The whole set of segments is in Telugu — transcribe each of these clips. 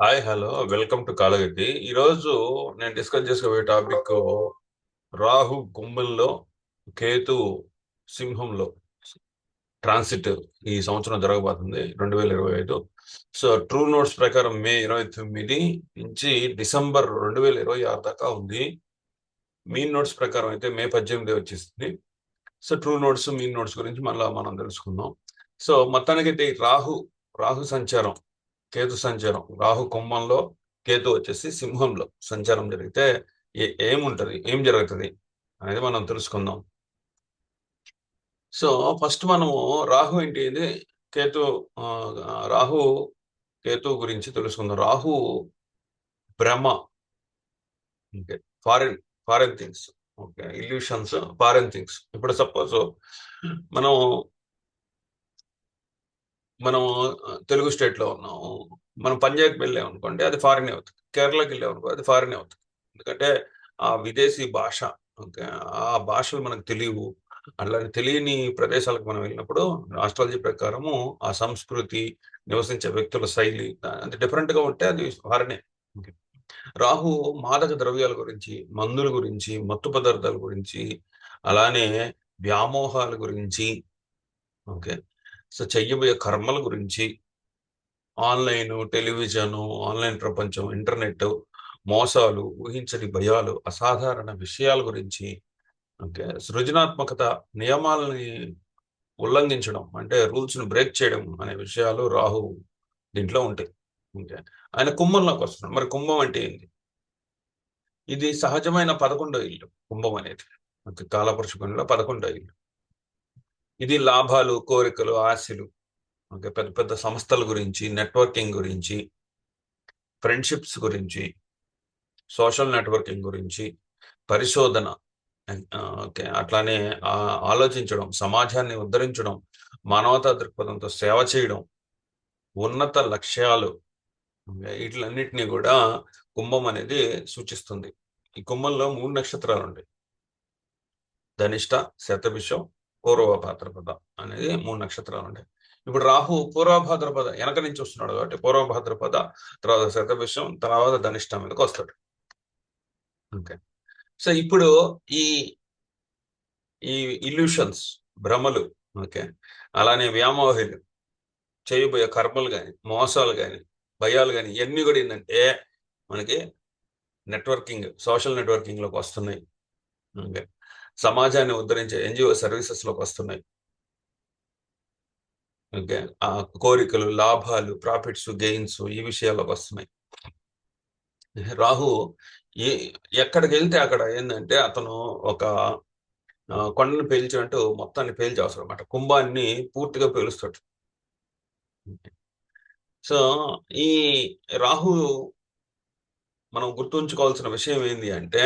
Hi hello welcome to Kalagatti. ఈరోజు నేను డిస్కస్ చేసుకోబోయే టాపిక్ రాహు కుంభంలో, కేతు సింహంలో ట్రాన్సిట్ ఈ సంవత్సరం జరగబోతుంది 2025. సో ట్రూ నోట్స్ ప్రకారం మే 29 నుంచి డిసెంబర్ 2026 దాకా ఉంది. మీన్ నోట్స్ ప్రకారం అయితే మే 18 వచ్చేస్తుంది. So true notes mean notes గురించి మళ్ళీ మనం తెలుసుకుందాం. సో మొత్తానికైతే ఈ రాహు సంచారం, కేతు సంచారం, రాహు కుంభంలో, కేతు వచ్చేసి సింహంలో సంచారం జరిగితే ఏముంటది, ఏం జరుగుతుంది అనేది మనం తెలుసుకుందాం. సో ఫస్ట్ మనము రాహు ఏంటి ఇది, కేతు ఆ, రాహు కేతు గురించి తెలుసుకుందాం. రాహు భ్రమ, okay, foreign foreign things, okay, illusions, foreign things. ఇప్పుడు సపోజ్ మనం మనం తెలుగు స్టేట్ లో ఉన్నాము, మనం పంజాబ్కి వెళ్ళాం అనుకోండి, అది ఫారిన్ అవుతుంది. కేరళకి వెళ్ళాం అనుకో, అది ఫారిన్ అవుతుంది. ఎందుకంటే ఆ విదేశీ భాష, ఓకే, ఆ భాషలు మనకు తెలియవు. అట్లానే తెలియని ప్రదేశాలకు మనం వెళ్ళినప్పుడు ఆస్ట్రాలజీ ప్రకారము ఆ సంస్కృతి, నివసించే వ్యక్తుల శైలి అది డిఫరెంట్ గా ఉంటే అది ఫారినే. ఓకే. రాహు మాదక ద్రవ్యాల గురించి, మందుల గురించి, మత్తు పదార్థాల గురించి, అలానే వ్యామోహాల గురించి, ఓకే, సో చెయ్యబోయే కర్మల గురించి, ఆన్లైన్, టెలివిజన్, ఆన్లైన్ ప్రపంచం, ఇంటర్నెట్, మోసాలు, ఊహించని భయాలు, అసాధారణ విషయాల గురించి, ఓకే, సృజనాత్మకత, నియమాలని ఉల్లంఘించడం అంటే రూల్స్ ను బ్రేక్ చేయడం అనే విషయాలు రాహు దీంట్లో ఉంటాయి. ఓకే. ఆయన కుంభంలోకి వస్తున్నాడు. మరి కుంభం అంటే ఏంటి? ఇది సహజమైన 11వ ఇల్లు కుంభం అనేది. ఓకే, కాలపురుషుకంలో 11వ ఇల్లు. ఇది లాభాలు, కోరికలు, ఆశలు, ఓకే, పెద్ద పెద్ద సంస్థల గురించి, నెట్వర్కింగ్ గురించి, ఫ్రెండ్షిప్స్ గురించి, సోషల్ నెట్వర్కింగ్ గురించి, పరిశోధన, ఓకే, అట్లానే ఆలోచించడం, సమాజాన్ని ఉద్ధరించడం, మానవతా దృక్పథంతో సేవ చేయడం, ఉన్నత లక్ష్యాలు, వీటిలన్నిటినీ కూడా కుంభం అనేది సూచిస్తుంది. ఈ కుంభంలో 3 నక్షత్రాలు ఉంటాయి: ధనిష్ట, శతభిషం, పూర్వ భాద్రపద అనేది 3 నక్షత్రాలు ఉంటాయి. ఇప్పుడు రాహు పూర్వ భాద్రపద వెనక నుంచి వస్తున్నాడు కాబట్టి పూర్వ భాద్రపద, తర్వాత శతభిషం, తర్వాత ధనిష్ట మీదకి వస్తాడు. ఓకే. సో ఇప్పుడు ఈ ఈ ఇల్యూషన్స్, భ్రమలు, ఓకే, అలానే వ్యామోహాలు, చేయబోయే కర్మలు కానీ, మోసాలు కానీ, భయాలు కానీ, ఇవన్నీ కూడా ఏంటంటే మనకి నెట్వర్కింగ్, సోషల్ నెట్వర్కింగ్ లోకి వస్తున్నాయి. ఓకే. సమాజాన్ని ఉద్ధరించే ఎన్జిఓ సర్వీసెస్ లోకి వస్తున్నాయి. ఓకే. ఆ కోరికలు, లాభాలు, ప్రాఫిట్స్, గెయిన్స్, ఈ విషయాల్లోకి వస్తున్నాయి. రాహు ఏ ఎక్కడికి వెళ్తే అక్కడ ఏంటంటే అతను ఒక కొండను పేల్చినట్టు మొత్తాన్ని పేల్చేస్తాడు అనమాట. కుంభాన్ని పూర్తిగా పేలుస్తాడు. సో ఈ రాహు మనం గుర్తుంచుకోవాల్సిన విషయం ఏంటి అంటే,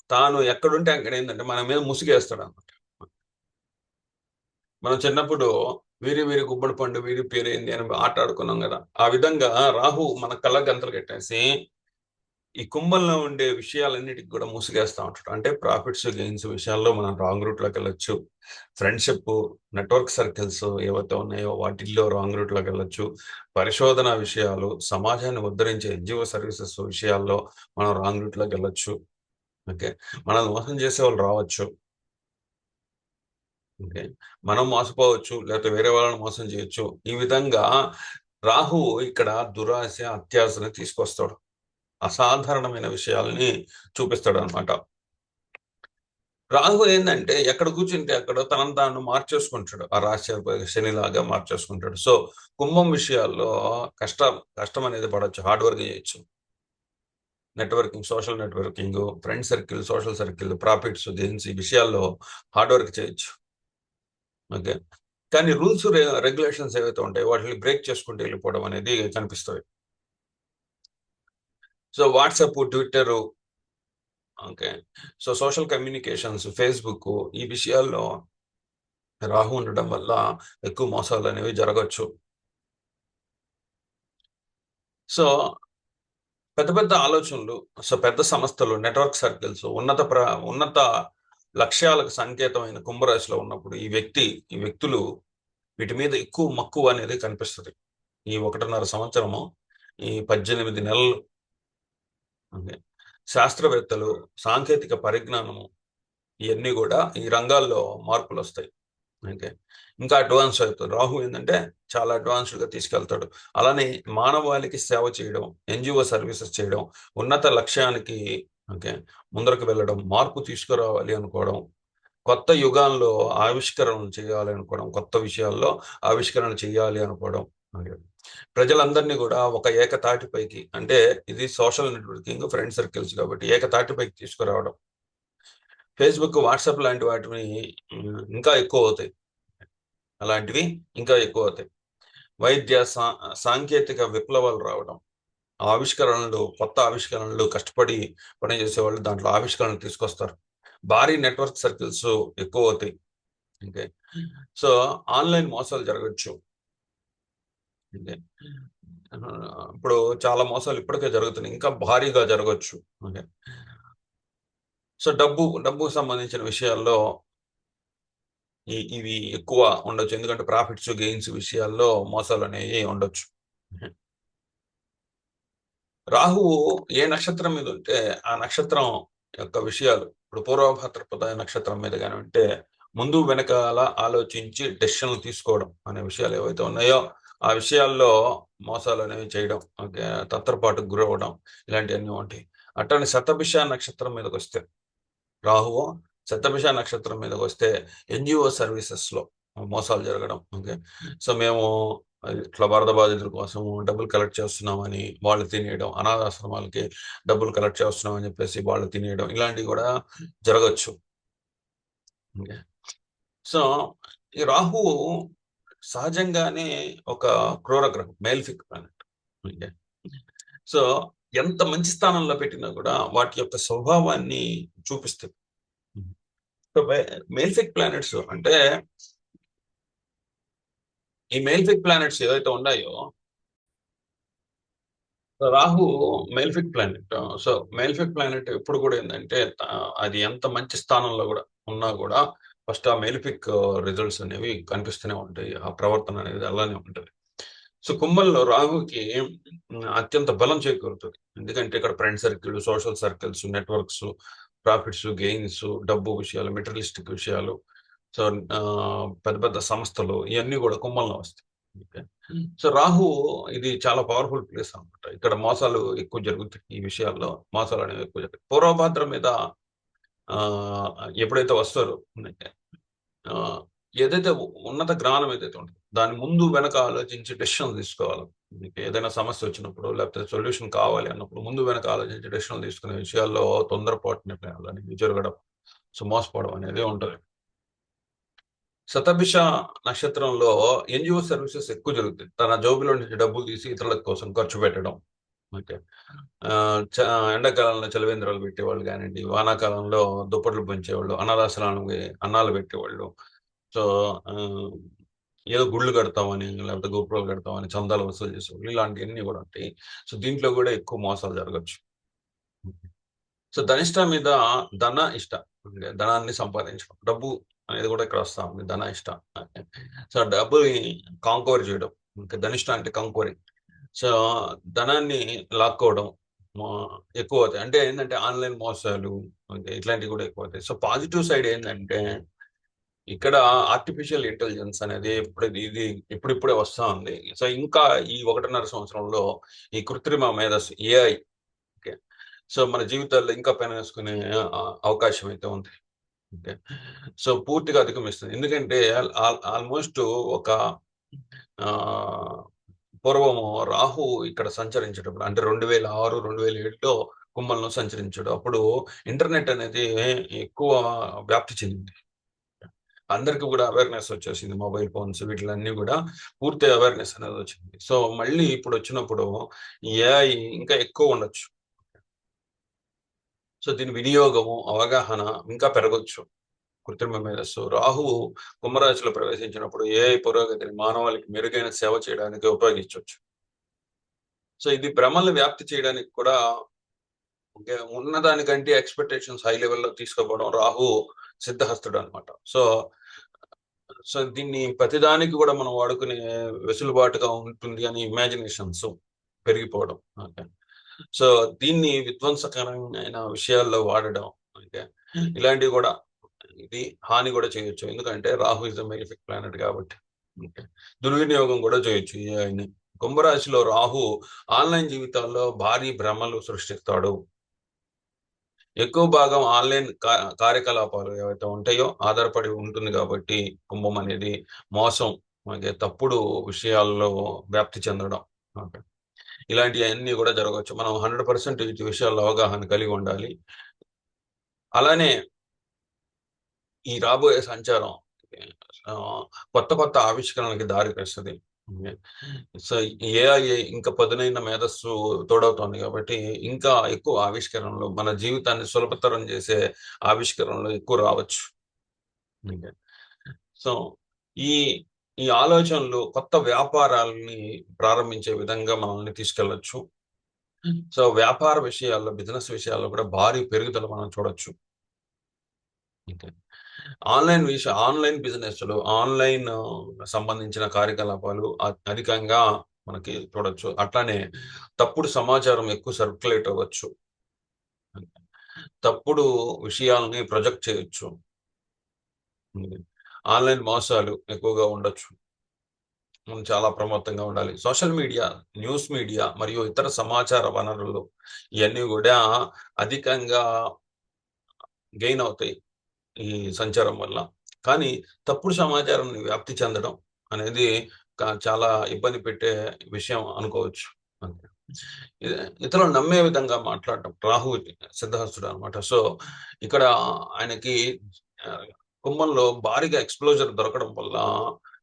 తాను ఎక్కడుంటే అక్కడ ఏంటంటే మన మీద ముసుగేస్తాడు అనమాట. మనం చిన్నప్పుడు వీరి వీరి గుమ్మడి పండు వీరి పేరేంది అని ఆట ఆడుకున్నాం కదా. ఆ విధంగా రాహు మన కళ్ళ గంతలు కట్టేసి ఈ కుంభంలో ఉండే విషయాలన్నిటికి కూడా ముసుగేస్తా ఉంటాడు. అంటే ప్రాఫిట్స్, గెయిన్స్ విషయాల్లో మనం రాంగ్ రూట్ లోకి వెళ్ళొచ్చు. ఫ్రెండ్షిప్, నెట్వర్క్ సర్కిల్స్ ఏవైతే ఉన్నాయో వాటిల్లో రాంగ్ రూట్ లోకి వెళ్ళొచ్చు. పరిశోధన విషయాలు, సమాజాన్ని ఉద్ధరించే ఎన్జిఓ సర్వీసెస్ విషయాల్లో మనం రాంగ్ రూట్ లోకి వెళ్ళొచ్చు. ఓకే. మనల్ని మోసం చేసే వాళ్ళు రావచ్చు. ఓకే. మనం మోసపోవచ్చు, లేకపోతే వేరే వాళ్ళని మోసం చేయొచ్చు. ఈ విధంగా రాహు ఇక్కడ దురాశ, అత్యాశని తీసుకొస్తాడు. అసాధారణమైన విషయాల్ని చూపిస్తాడు అనమాట. రాహు ఏంటంటే ఎక్కడ కూర్చుంటే అక్కడ తనను తాను మార్చేసుకుంటాడు. ఆ రాశి శనిలాగా మార్చేసుకుంటాడు. సో కుంభం విషయాల్లో కష్టం కష్టం అనేది పడవచ్చు, హార్డ్ వర్క్ చేయొచ్చు. Networking, social networking, friend circle, social circle, profits, gains, ఈ విషయాల్లో హార్డ్ వర్క్ చేయొచ్చు. ఓకే. కానీ రూల్స్, రెగ్యులేషన్స్ ఏవైతే ఉంటాయో వాటిని బ్రేక్ చేసుకుంటూ వెళ్ళిపోవడం అనేది కనిపిస్తుంది. So WhatsApp, Twitter, okay, so social communications, Facebook, ఈ విషయాల్లో రాహు ఉండడం వల్ల ఎక్కువ మోసాలు అనేవి జరగచ్చు. సో పెద్ద పెద్ద ఆలోచనలు, సో పెద్ద సంస్థలు, నెట్వర్క్ సర్కిల్స్, ఉన్నత లక్ష్యాలకు సంకేతమైన కుంభరాశిలో ఉన్నప్పుడు ఈ వ్యక్తులు వీటి మీద ఎక్కువ మక్కువ అనేది కనిపిస్తుంది. ఈ 1.5 సంవత్సరము ఈ 18 నెలలు. ఓకే. శాస్త్రవేత్తలు, సాంకేతిక పరిజ్ఞానము ఇవన్నీ కూడా ఈ రంగాల్లో మార్పులు వస్తాయి. ఓకే. ఇంకా అడ్వాన్స్ అవుతుంది. రాహు ఏంటంటే చాలా అడ్వాన్స్డ్గా తీసుకెళ్తాడు. అలానే మానవాళికి సేవ చేయడం, ఎన్జిఓ సర్వీసెస్ చేయడం, ఉన్నత లక్ష్యానికి ఓకే ముందరకు వెళ్ళడం, మార్పు తీసుకురావాలి అనుకోవడం, కొత్త యుగాల్లో ఆవిష్కరణలు చేయాలి అనుకోవడం, కొత్త విషయాల్లో ఆవిష్కరణ చేయాలి అనుకోవడం. ఓకే. ప్రజలందరినీ కూడా ఒక ఏకతాటిపైకి, అంటే ఇది సోషల్ నెట్వర్కింగ్, ఫ్రెండ్ సర్కిల్స్ కాబట్టి ఏకతాటిపైకి తీసుకురావడం. ఫేస్బుక్, వాట్సాప్ లాంటి వాటిని ఇంకా ఎక్కువ అవుతాయి. అలాంటివి ఇంకా ఎక్కువ అవుతాయి. వైద్య సాంకేతిక విప్లవాలు రావడం, ఆవిష్కరణలు, కొత్త ఆవిష్కరణలు, కష్టపడి పనిచేసేవాళ్ళు దాంట్లో ఆవిష్కరణలు తీసుకొస్తారు. భారీ నెట్వర్క్ సర్కిల్స్ ఎక్కువ అవుతాయి. ఓకే. సో ఆన్లైన్ మోసాలు జరగచ్చు. ఓకే. ఇప్పుడు చాలా మోసాలు ఇప్పటికే జరుగుతున్నాయి, ఇంకా భారీగా జరగచ్చు. ఓకే. సో డబ్బుకు సంబంధించిన విషయాల్లో ఇవి ఎక్కువ ఉండొచ్చు. ఎందుకంటే ప్రాఫిట్స్, గెయిన్స్ విషయాల్లో మోసాలు అనేవి ఉండొచ్చు. రాహువు ఏ నక్షత్రం మీద ఉంటే ఆ నక్షత్రం యొక్క విషయాలు, ఇప్పుడు పూర్వభాద్రపద నక్షత్రం మీద కానీ ఉంటే ముందు వెనకాల ఆలోచించి డెసిషన్లు తీసుకోవడం అనే విషయాలు ఏవైతే ఉన్నాయో ఆ విషయాల్లో మోసాలు అనేవి చేయడం, ఓకే, తత్తరపాటుకు గురవడం, ఇలాంటివన్నీ ఉంటాయి. అట్లానే శతభిష నక్షత్రం మీదకి వస్తే రాహువు శతభిష నక్షత్రం మీదకి వస్తే ఎన్జిఓ సర్వీసెస్లో మోసాలు జరగడం. ఓకే. సో మేము ఇట్లా వరద బాధితుల కోసం డబ్బులు కలెక్ట్ చేస్తున్నామని వాళ్ళు తినేయడం, అనాథాశ్రమాలకి డబ్బులు కలెక్ట్ చేస్తున్నామని చెప్పేసి వాళ్ళు తినేయడం, ఇలాంటివి కూడా జరగచ్చు. ఓకే. సో ఈ రాహువు సహజంగానే ఒక క్రూర గ్రహం, మేల్ఫిక్ ప్లానెట్. ఓకే. సో ఎంత మంచి స్థానంలో పెట్టినా కూడా వాటి యొక్క స్వభావాన్ని చూపిస్తుంది. సో మేల్ఫిక్ ప్లానెట్స్ అంటే ఈ మేల్ఫిక్ ప్లానెట్స్ ఏవైతే ఉన్నాయో, రాహు మేల్ఫిక్ ప్లానెట్. సో మేల్ఫిక్ ప్లానెట్ ఎప్పుడు కూడా ఏంటంటే అది ఎంత మంచి స్థానంలో కూడా ఉన్నా కూడా ఫస్ట్ ఆ మేల్ఫిక్ రిజల్ట్స్ అనేవి కనిపిస్తూనే ఉంటాయి. ఆ ప్రవర్తన అనేది అలానే ఉంటుంది. సో కుంభంలో రాహుకి అత్యంత బలం చేకూరుతుంది. ఎందుకంటే ఇక్కడ friend circle, social circles, networks, profits, gains, డబ్బు విషయాలు, మెటీరియలిస్టిక్ విషయాలు, సో పెద్ద పెద్ద సంస్థలు ఇవన్నీ కూడా కుంభంలో వస్తాయి. ఓకే. సో రాహు ఇది చాలా పవర్ఫుల్ ప్లేస్ అనమాట. ఇక్కడ మోసాలు ఎక్కువ జరుగుతాయి. ఈ విషయాల్లో మోసాలు అనేవి ఎక్కువ జరుగుతాయి. పూర్వభాద్ర మీద ఆ ఎప్పుడైతే వస్తారో ఆ ఏదైతే ఉన్నత జ్ఞానం ఏదైతే ఉంటుందో దాని ముందు వెనక ఆలోచించి డెసిషన్ తీసుకోవాలి. మీకు ఏదైనా సమస్య వచ్చినప్పుడు లేకపోతే సొల్యూషన్ కావాలి అన్నప్పుడు ముందు వెనక ఆలోచించి డెసిషన్ తీసుకునే విషయాల్లో తొందరపాటు నిర్ణయాలు అనేవి జరగడం, సో మోసపోవడం అనేది ఉంటుంది. శతభిష నక్షత్రంలో ఎన్జిఓ సర్వీసెస్ ఎక్కువ జరుగుతాయి. తన జోబులో నుంచి డబ్బులు తీసి ఇతరుల కోసం ఖర్చు పెట్టడం. ఓకే. ఎండాకాలంలో చలివేంద్రాలు పెట్టేవాళ్ళు కానివ్వండి, వానాకాలంలో దుప్పట్లు పంచేవాళ్ళు, అనాథాశ్రమానికి అన్నాలు పెట్టేవాళ్ళు. సో ఏదో గుళ్ళు కడతామని లేకపోతే గోపురాలు కడతామని చందాలు వసూలు చేసేవాళ్ళు, ఇలాంటివన్నీ కూడా ఉంటాయి. సో దీంట్లో కూడా ఎక్కువ మోసాలు జరగచ్చు. సో ధనిష్ట మీద ధన ఇష్ట, అంటే ధనాన్ని సంపాదించడం, డబ్బు అనేది కూడా ఇక్కడ వస్తా ఉంది. ధన ఇష్ట, సో డబ్బుని కాంకోర్ చేయడం. ఇంకా ధనిష్ట అంటే కంకోరింగ్. సో ధనాన్ని లాక్కోవడం ఎక్కువ అవుతాయి. అంటే ఏంటంటే ఆన్లైన్ మోసాలు, ఓకే, ఇట్లాంటివి కూడా ఎక్కువ అవుతాయి. సో పాజిటివ్ సైడ్ ఏంటంటే ఇక్కడ ఆర్టిఫిషియల్ ఇంటెలిజెన్స్ అనేది ఇది ఇప్పుడిప్పుడే వస్తా ఉంది. సో ఇంకా ఈ 1.5 సంవత్సరంలో ఈ కృత్రిమ మేధస్సు, ఏఐ, ఓకే, సో మన జీవితాల్లో ఇంకా పెనవేసుకునే అవకాశం అయితే ఉంది. ఓకే. సో పూర్తిగా అధిగమిస్తుంది. ఎందుకంటే ఆల్మోస్ట్ ఒక పూర్వము రాహు ఇక్కడ సంచరించేటప్పుడు, అంటే 2006, 2007లో కుంభంలో సంచరించాడు. అప్పుడు ఇంటర్నెట్ అనేది ఎక్కువ వ్యాప్తి చెందింది. అందరికి కూడా అవేర్నెస్ వచ్చేసింది. మొబైల్ ఫోన్స్ వీటిలన్నీ కూడా పూర్తి అవేర్నెస్ అనేది వచ్చింది. సో మళ్ళీ ఇప్పుడు వచ్చినప్పుడు ఏఐ ఇంకా ఎక్కువ ఉండొచ్చు. సో దీని వినియోగము, అవగాహన ఇంకా పెరగొచ్చు. కృత్రిమ మేధస్సు రాహువు కుంభరాశిలో ప్రవేశించినప్పుడు ఏఐ పురోగతిని మానవాళికి మెరుగైన సేవ చేయడానికి ఉపయోగించవచ్చు. సో ఇది భ్రమల్ని వ్యాప్తి చేయడానికి కూడా ఉన్నదానికంటే ఎక్స్పెక్టేషన్స్ హై లెవెల్లో తీసుకోపోవడం రాహు సిద్ధహస్తుడు అనమాట. సో సో దీన్ని ప్రతిదానికి కూడా మనం వాడుకునే వెసులుబాటుగా ఉంటుంది అని ఇమాజినేషన్స్. పెరిగిపోవడం. ఓకే. సో దీన్ని విధ్వంసకరమైన విషయాల్లో వాడడం, ఓకే, ఇలాంటివి కూడా, ఇది హాని కూడా చేయొచ్చు. ఎందుకంటే Rahu is the malefic planet కాబట్టి. ఓకే. దుర్వినియోగం కూడా చేయొచ్చు ఏఐని. కుంభరాశిలో రాహు ఆన్లైన్ జీవితాల్లో భారీ భ్రమలు సృష్టిస్తాడు. ఎక్కువ భాగం ఆన్లైన్ కార్యకలాపాలు ఏవైతే ఉంటాయో ఆధారపడి ఉంటుంది కాబట్టి కుంభం అనేది మోసం, అలాగే తప్పుడు విషయాల్లో వ్యాప్తి చెందడం, ఓకే, ఇలాంటివన్నీ కూడా జరగవచ్చు. మనం 100% వీటి విషయాల్లో అవగాహన కలిగి ఉండాలి. అలానే ఈ రాబోయే సంచారం ఆ, కొత్త కొత్త ఆవిష్కరణలకి దారి తీస్తుంది. సో ఏఐ ఇంకా పదునైన మేధస్సు తోడవుతోంది కాబట్టి ఇంకా ఎక్కువ ఆవిష్కరణలు, మన జీవితాన్ని సులభతరం చేసే ఆవిష్కరణలు ఎక్కువ రావచ్చు. ఓకే. సో ఈ ఈ ఆలోచనలు కొత్త వ్యాపారాలని ప్రారంభించే విధంగా మనల్ని తీసుకెళ్లొచ్చు. సో వ్యాపార విషయాల్లో, బిజినెస్ విషయాల్లో కూడా భారీ పెరుగుదల మనం చూడొచ్చు. ఓకే. ఆన్లైన్ బిజినెస్లు, ఆన్లైన్ సంబంధించిన కార్యకలాపాలు అధికంగా మనకి చూడొచ్చు. అట్లానే తప్పుడు సమాచారం ఎక్కువ సర్క్యులేట్ అవ్వచ్చు. తప్పుడు విషయాలని ప్రొజెక్ట్ చేయొచ్చు. ఆన్లైన్ మోసాలు ఎక్కువగా ఉండొచ్చు. మనం చాలా ప్రమత్తంగా ఉండాలి. సోషల్ మీడియా, న్యూస్ మీడియా మరియు ఇతర సమాచార వనరులు ఇవన్నీ కూడా అధికంగా గెయిన్ అవుతాయి ఈ సంచారం వల్ల. కానీ తప్పుడు సమాచారాన్ని వ్యాప్తి చెందడం అనేది చాలా ఇబ్బంది పెట్టే విషయం అనుకోవచ్చు. అంతే. ఇతరులు నమ్మే విధంగా మాట్లాడటం, రాహు సిద్ధహస్తుడు అనమాట. సో ఇక్కడ ఆయనకి కుంభంలో భారీగా ఎక్స్‌ప్లోజర్ దొరకడం వల్ల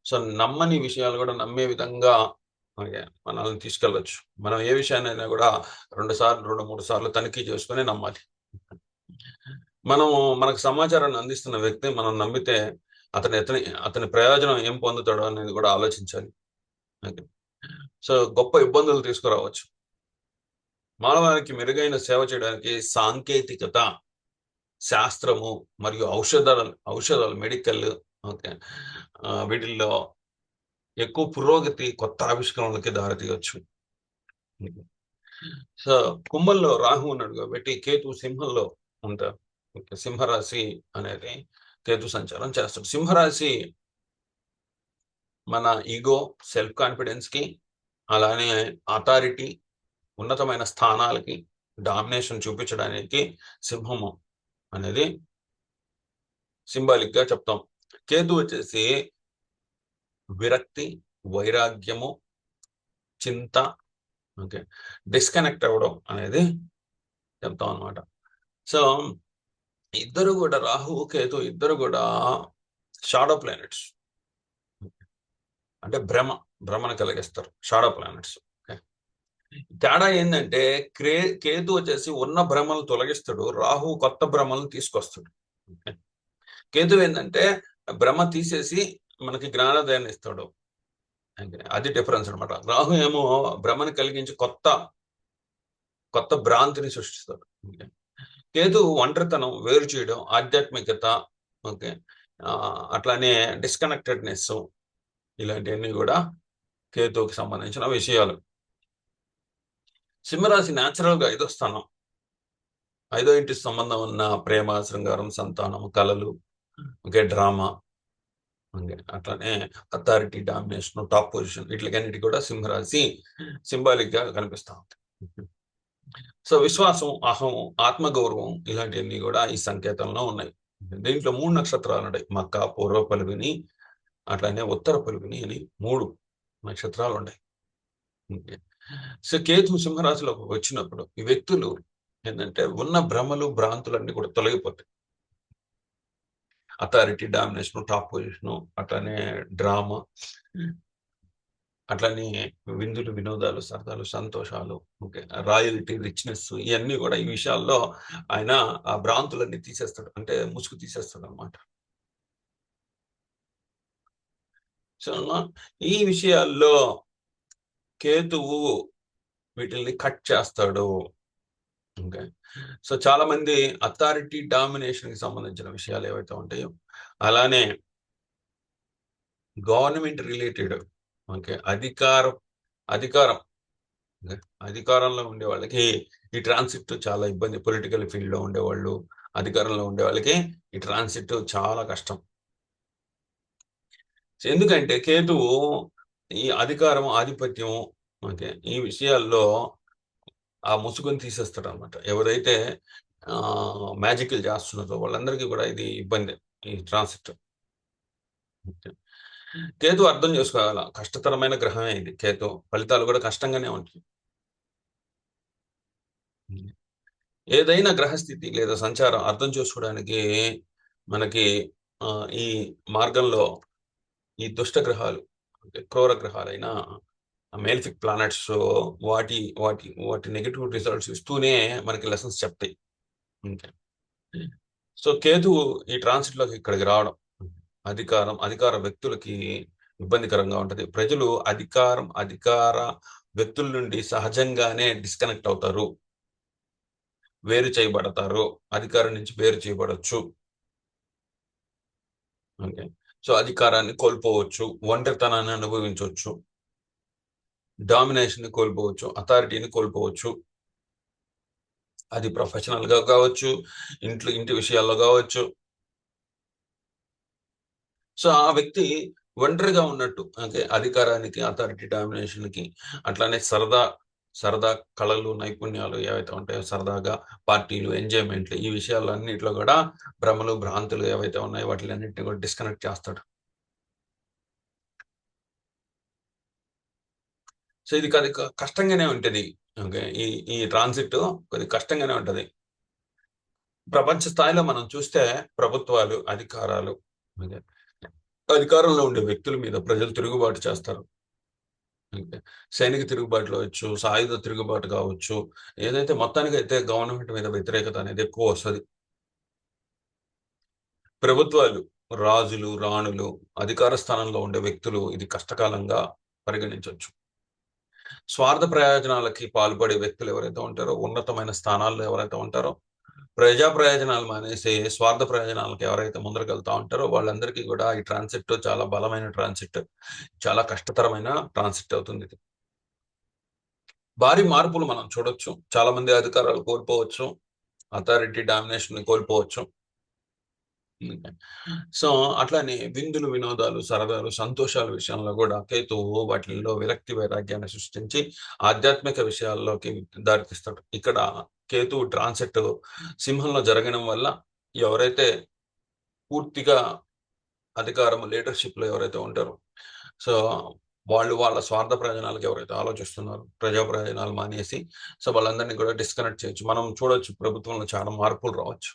సో నమ్మని విషయాలు కూడా నమ్మే విధంగా మనల్ని తీసుకెళ్ళొచ్చు. మనం ఏ విషయాన్నైనా కూడా 2 సార్లు, 2, 3 సార్లు తనిఖీ చేసుకొని నమ్మాలి. మనము మనకు సమాచారాన్ని అందిస్తున్న వ్యక్తిని మనం నమ్మితే అతని ప్రయోజనం ఏం పొందుతాడో అనేది కూడా ఆలోచించాలి. ఓకే. సో గొప్ప ఇబ్బందులు తీసుకురావచ్చు. మానవానికి మెరుగైన సేవ చేయడానికి సాంకేతికత, శాస్త్రము మరియు ఔషధాలు మెడికల్, ఓకే, వీటిల్లో ఎక్కువ పురోగతి, కొత్త ఆవిష్కరణలకి దారితీయొచ్చు. సో కుంభంలో రాహు ఉన్నాడు కాబట్టి కేతు సింహంలో ఉంటారు. సింహరాశి అనేది కేతు సంచారం చేస్తాడు. సింహరాశి మన ఈగో, సెల్ఫ్ కాన్ఫిడెన్స్ కి, అలానే అథారిటీ, ఉన్నతమైన స్థానాలకి, డామినేషన్ చూపించడానికి సింహము అనేది సింబాలిక్ గా చెప్తాం. కేతు వచ్చేసి విరక్తి, వైరాగ్యము, చింత, ఓకే, డిస్కనెక్ట్ అవ్వడం అనేది చెప్తాం అనమాట. సో ఇద్దరు కూడా, రాహు కేతు ఇద్దరు కూడా షాడో ప్లానెట్స్, అంటే భ్రమను కలిగిస్తారు షాడో ప్లానెట్స్. తేడా ఏంటంటే కేతు వచ్చేసి ఉన్న భ్రమలను తొలగిస్తాడు, రాహు కొత్త భ్రమలను తీసుకొస్తాడు. కేతు ఏంటంటే భ్రమ తీసేసి మనకి జ్ఞానోదయాన్ని ఇస్తాడు. అది డిఫరెన్స్ అనమాట. రాహు ఏమో భ్రమను కలిగించి కొత్త భ్రాంతిని సృష్టిస్తాడు. కేతు ఒంటరితనం, వేరు చేయడం, ఆధ్యాత్మికత, ఓకే, అట్లానే డిస్కనెక్టెడ్నెస్, ఇలాంటివన్నీ కూడా కేతువుకి సంబంధించిన విషయాలు. సింహరాశి న్యాచురల్ గా 5వ స్థానం, 5వ ఇంటి సంబంధం ఉన్న ప్రేమ, శృంగారం, సంతానం, కళలు, ఓకే, డ్రామా, అట్లానే అథారిటీ, డామినేషన్, టాప్ పొజిషన్, వీటికన్నిటి కూడా సింహరాశి సింబాలిక్ గా కనిపిస్తా ఉంది. సో విశ్వాసం, అహం, ఆత్మగౌరవం, ఇలాంటివన్నీ కూడా ఈ సంకేతంలో ఉన్నాయి. దీంట్లో 3 నక్షత్రాలు ఉన్నాయి. మక్క, పూర్వ పలుగుని, అట్లానే ఉత్తర పలుగుని అని 3 నక్షత్రాలు ఉన్నాయి. సో కేతు సింహరాశిలోకి వచ్చినప్పుడు ఈ వ్యక్తులు ఏంటంటే ఉన్న భ్రమలు, భ్రాంతులన్నీ కూడా తొలగిపోతాయి. అథారిటీ, డామినేషన్, టాప్ పొజిషన్, అట్లానే డ్రామా, అట్లనే విందులు, వినోదాలు, సరదాలు, సంతోషాలు, ఓకే, రాయల్టీ, రిచ్నెస్, ఇవన్నీ కూడా ఈ విషయాల్లో ఆయన ఆ భ్రాంతులన్నీ తీసేస్తాడు, అంటే ముసుగు తీసేస్తాడు అనమాట. సో ఈ విషయాల్లో కేతువు వీటిల్ని కట్ చేస్తాడు. ఓకే. సో చాలా మంది అథారిటీ, డామినేషన్ కి సంబంధించిన విషయాలు ఏవైతే ఉంటాయో, అలానే గవర్నమెంట్ రిలేటెడ్, ఓకే, అధికారం, అధికారంలో ఉండే వాళ్ళకి ఈ ట్రాన్సిట్ చాలా ఇబ్బంది. పొలిటికల్ ఫీల్డ్‌లో ఉండేవాళ్ళు, అధికారంలో ఉండే వాళ్ళకి ఈ ట్రాన్సిట్ చాలా కష్టం. ఎందుకంటే కేతువు ఈ అధికారం, ఆధిపత్యం ఈ విషయాల్లో ఆ ముసుగుని తీసేస్తాడనమాట. ఎవరైతే మ్యాజిక్‌లు చేస్తున్నారో వాళ్ళందరికీ కూడా ఇది ఇబ్బందే. ఈ ట్రాన్సిట్. ఓకే. కేతు అర్థం చేసుకోవాల. కష్టతరమైన గ్రహమే ఇది కేతు. ఫలితాలు కూడా కష్టంగానే ఉంటాయి. హ్మ్. ఏదైనా గ్రహస్థితి లేదా సంచారం అర్థం చేసుకోవడానికి మనకి ఈ మార్గంలో ఈ దుష్ట గ్రహాలు, అంటే క్రూర గ్రహాలైన మేలిఫిక్ ప్లానెట్స్ వాటి వాటి వాటి నెగెటివ్ రిజల్ట్స్ ఇస్తూనే మనకి లెసన్స్ చెప్తాయి. ఓకే. సో, కేతువు ఈ ట్రాన్సిట్‌లోకి ఇక్కడికి రావడం. అధికార వ్యక్తులకి ఇబ్బందికరంగా ఉంటది. ప్రజలు అధికార వ్యక్తుల నుండి సహజంగానే డిస్కనెక్ట్ అవుతారు. వేరు చేయబడతారు. అధికారం నుంచి వేరు చేయబడొచ్చు. ఓకే. సో, అధికారాన్ని కోల్పోవచ్చు. ఒంటరితనాన్ని అనుభవించొచ్చు. డామినేషన్‌ని కోల్పోవచ్చు. అథారిటీని కోల్పోవచ్చు. అది ప్రొఫెషనల్‌గా కావచ్చు, ఇంటి విషయాల్లో కావచ్చు. సో, ఆ వ్యక్తి ఒంటరిగా ఉన్నట్టు. అధికారానికి, అథారిటీ డామినేషన్‌కి అట్లానే సరదా కళలు, నైపుణ్యాలు ఏవైతే ఉంటాయో సరదాగా పార్టీలు, ఎంజాయ్‌మెంట్లు ఈ విషయాలన్నిట్లో గూడా భ్రమలు, భ్రాంతులు ఏవైతే ఉన్నాయో వాటిలన్నిటిని కూడా డిస్కనెక్ట్ చేస్తాడు. సో, ఇది కష్టంగానే ఉంటది. ఓకే. ఈ ఈ ట్రాన్సిట్ కొద్దిగా కష్టంగానే ఉంటది. ప్రపంచ స్థాయిలో మనం చూస్తే ప్రభుత్వాలు, అధికారాలు ఓకే. అధికారంలో ఉండే వ్యక్తుల మీద ప్రజలు తిరుగుబాటు చేస్తారు. ఓకే. సైనిక తిరుగుబాట్లు అవ్వచ్చు, సాయుధ తిరుగుబాటు కావచ్చు. ఏదైతే మొత్తానికైతే గవర్నమెంట్ మీద వ్యతిరేకత అనేది ఎక్కువొస్తది. ప్రభుత్వాలు, రాజులు, రాణులు, అధికార స్థానంలో ఉండే వ్యక్తులు ఇది కష్టకాలంగా పరిగణించొచ్చు. స్వార్థ ప్రయోజనాలకి పాల్పడే వ్యక్తులు ఎవరైతే ఉంటారో, ఉన్నతమైన స్థానాల్లో ఎవరైతే ఉంటారో, ప్రజా ప్రయోజనాలు మానేసి స్వార్థ ప్రయోజనాలకు ఎవరైతే ముందరకెళ్తా ఉంటారో, వాళ్ళందరికీ గూడా ఈ ట్రాన్సిట్ చాలా బలమైన ట్రాన్సిట్. చాలా కష్టతరమైన ట్రాన్సిట్ అవుతుందిది. భారీ మార్పులు మనం చూడొచ్చు. చాలా మంది అధికారాలు కోల్పోవచ్చు. అథారిటీ డామినేషన్‌ని కోల్పోవచ్చు. హ్మ్. సో, అట్లానే విందులు, వినోదాలు, సరదాలు, సంతోషాల విషయంలో గూడా కేతువు వాటిల్లో విరక్తి, వైరాగ్యాన్ని సృష్టించి ఆధ్యాత్మిక విషయాల్లోకి దారితీస్తాడు. ఇక్కడ కేతువు ట్రాన్సిట్ సింహంలో జరగడం వల్ల ఎవరైతే పూర్తిగా అధికారం, లీడర్‌షిప్‌లో ఎవరైతే ఉంటారో, సో, వాళ్ళు వాళ్ళ స్వార్థ ప్రయోజనాలకు ఎవరైతే ఆలోచిస్తున్నారో, ప్రజా ప్రయోజనాలు మానేసి, సో, వాళ్ళందరిని కూడా డిస్కనెక్ట్ చేయొచ్చు. మనం చూడొచ్చు ప్రభుత్వంలో చాలా మార్పులు రావచ్చు.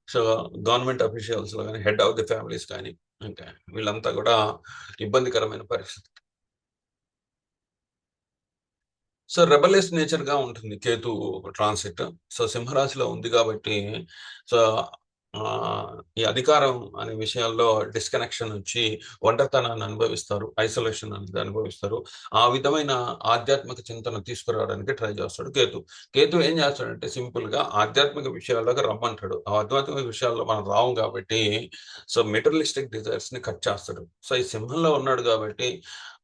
సో, గవర్నమెంట్ అఫీషియల్స్‌లో గాని, హెడ్ ఆఫ్ ది ఫ్యామిలీస్ కానీ, ఇంకా వీళ్ళంతా గూడా ఇబ్బందికరమైన పరిస్థితి. సో, రెబెలియస్ నేచర్‌గా ఉంటుంది కేతు ట్రాన్సిట్. సో, సింహరాశిలో ఉంది గాబట్టి, సో, ఈ అధికారం అనే విషయాల్లో డిస్కనెక్షన్ ఒచ్చి ఒంటరితనాన్ని అనుభవిస్తారు. ఐసోలేషన్ అనేది అనుభవిస్తారు. ఆ విధమైన ఆధ్యాత్మిక చింతన తీసుకురావడానికి ట్రై జేస్తాడు కేతు. కేతు ఏం జేస్తాడంటే సింపుల్‌గా ఆధ్యాత్మిక విషయాల్లోకి రమ్మంటాడు. ఆ ఆధ్యాత్మిక విషయాల్లో మనం రాము గాబట్టి, సో, మెటీరియలిస్టిక్ డిజైర్స్‌ని కట్ చేస్తాడు. సో, ఈ సింహంలో ఉన్నాడు గాబట్టి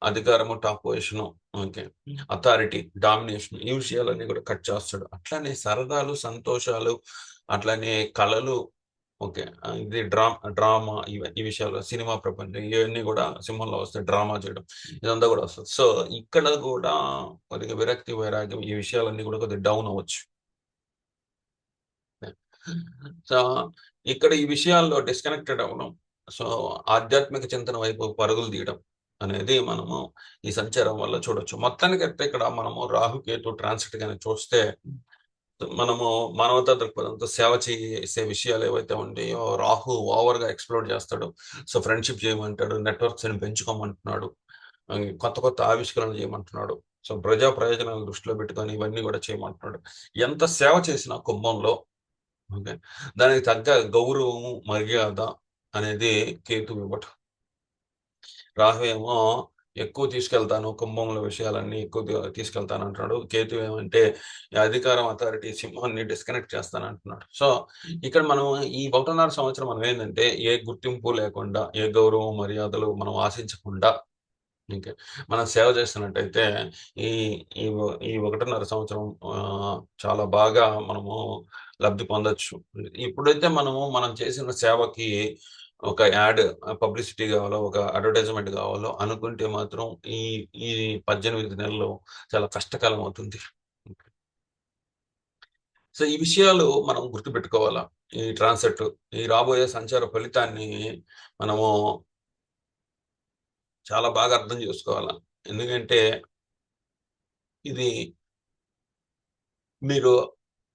అధికారము, top position okay. Authority, domination ఈ విషయాలన్నీ గూడా కట్ చేస్తాడు. అట్లనే సరదాలు, సంతోషాలు, అట్లనే కళలు ఓకే. ఇది డ్రామా ఈ విషయాలు సినిమా ప్రపంచం ఇవన్నీ గూడా సింహంలో వస్తాయి. డ్రామా చేయడం ఇదంతా గూడా వస్తది. సో, ఇక్కడ గూడా కొద్దిగా విరక్తి, వైరాగ్యం ఈ విషయాలన్నీ గూడా కొద్దిగా డౌన్ అవ్వచ్చు. సో, ఇక్కడ ఈ విషయాల్లో డిస్కనెక్టెడ్ అవ్వడం. సో, ఆధ్యాత్మిక చింతన వైపు పరుగులు తీయడం అనేది మనము ఈ సంచారం వల్ల చూడొచ్చు. మొత్తానికైతే ఇక్కడ మనము రాహుకేతు ట్రాన్సిట్ గాని చూస్తే మనము మానవతా దృక్పథంతో సేవ చేసే విషయాలు ఏవైతే ఉంటాయో రాహు ఓవర్‌గా ఎక్స్‌ప్లోర్ చేస్తాడు. సో, ఫ్రెండ్‌షిప్ చేయమంటాడు. నెట్వర్క్స్‌ని పెంచుకోమంటున్నాడు. కొత్త కొత్త ఆవిష్కరణలు చేయమంటున్నాడు. సో, ప్రజా ప్రయోజనాలను దృష్టిలో పెట్టుకొని ఇవన్నీ గూడా చేయమంటున్నాడు. ఎంత సేవ చేసినా కుంభంలో ఓకే. దానికి తగ్గ గౌరవము, మర్యాద అనేది కేతువు ఇవ్వటం. రాహు ఏమో ఎక్కువ తీసుకెళ్తాను, కుంభంలో విషయాలన్నీ ఎక్కువ తీసుకెళ్తానంటున్నాడు. కేతు ఏమంటే ఈ అధికారం, అథారిటీ సింహాన్ని డిస్కనెక్ట్ చేస్తానంటున్నాడు. సో, ఇక్కడ మనం ఈ 1.5 సంవత్సరం మనం ఏందంటే ఏ గుర్తింపు లేకుండా, ఏ గౌరవం, మర్యాదలు మనం ఆశించకుండా ఓకే. మనం సేవ చేస్తున్నట్టయితే ఈ ఈ 1.5 సంవత్సరం చాలా బాగా మనము లబ్ధి పొందొచ్చు. ఇప్పుడైతే మనం చేసిన సేవకి ఒక యాడ్ పబ్లిసిటీ గావాలో, ఒక అడ్వర్టైజ్‌మెంట్ గావాలో అనుకుంటే మాత్రం ఈ ఈ 18 నెలలు చాలా కష్టకాలం అవుతుంది. సో, ఈ విషయాలు మనం గుర్తుపెట్టుకోవాలా. ఈ ట్రాన్సెట్ ఈ రాబోయే సంచార ఫలితాన్ని మనము చాలా బాగా అర్థం జేసుకోవాలా. ఎందుకంటే ఇది మీరు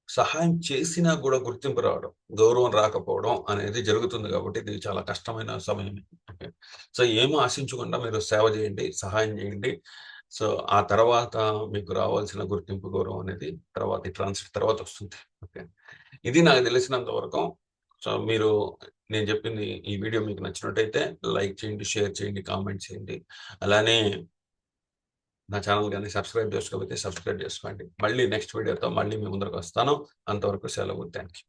సహాయం చేసినా గూడా గుర్తింపు రావడం, గౌరవం రాకపోవడం అనేది జరుగుతుంది గాబట్టి, ఇది చాలా కష్టమైన సమయమే. ఓకే. సో, ఏమి ఆశించకుండా మీరు సేవ జేయండి, సహాయం జేయండి. సో, ఆ తర్వాత మీకు రావాల్సిన గుర్తింపు, గౌరవం అనేది తర్వాత ఈ ట్రాన్సిట్ తర్వాతొస్తుంది. ఓకే. ఇది నాకు తెలిసినంత వరకు. సో, నేను జెప్పింది ఈ వీడియో మీకు నచ్చినట్టయితే లైక్ చేయండి, షేర్ చేయండి, కామెంట్ చేయండి. అలానే నా ఛానెల్ గాని సబ్స్క్రైబ్ చేసుకోకపోతే సబ్స్క్రైబ్ చేసుకోండి. మళ్ళీ నెక్స్ట్ వీడియోతో మళ్ళీ మీ ముందరకొస్తాను. అంతవరకు సెలవు. Thank you.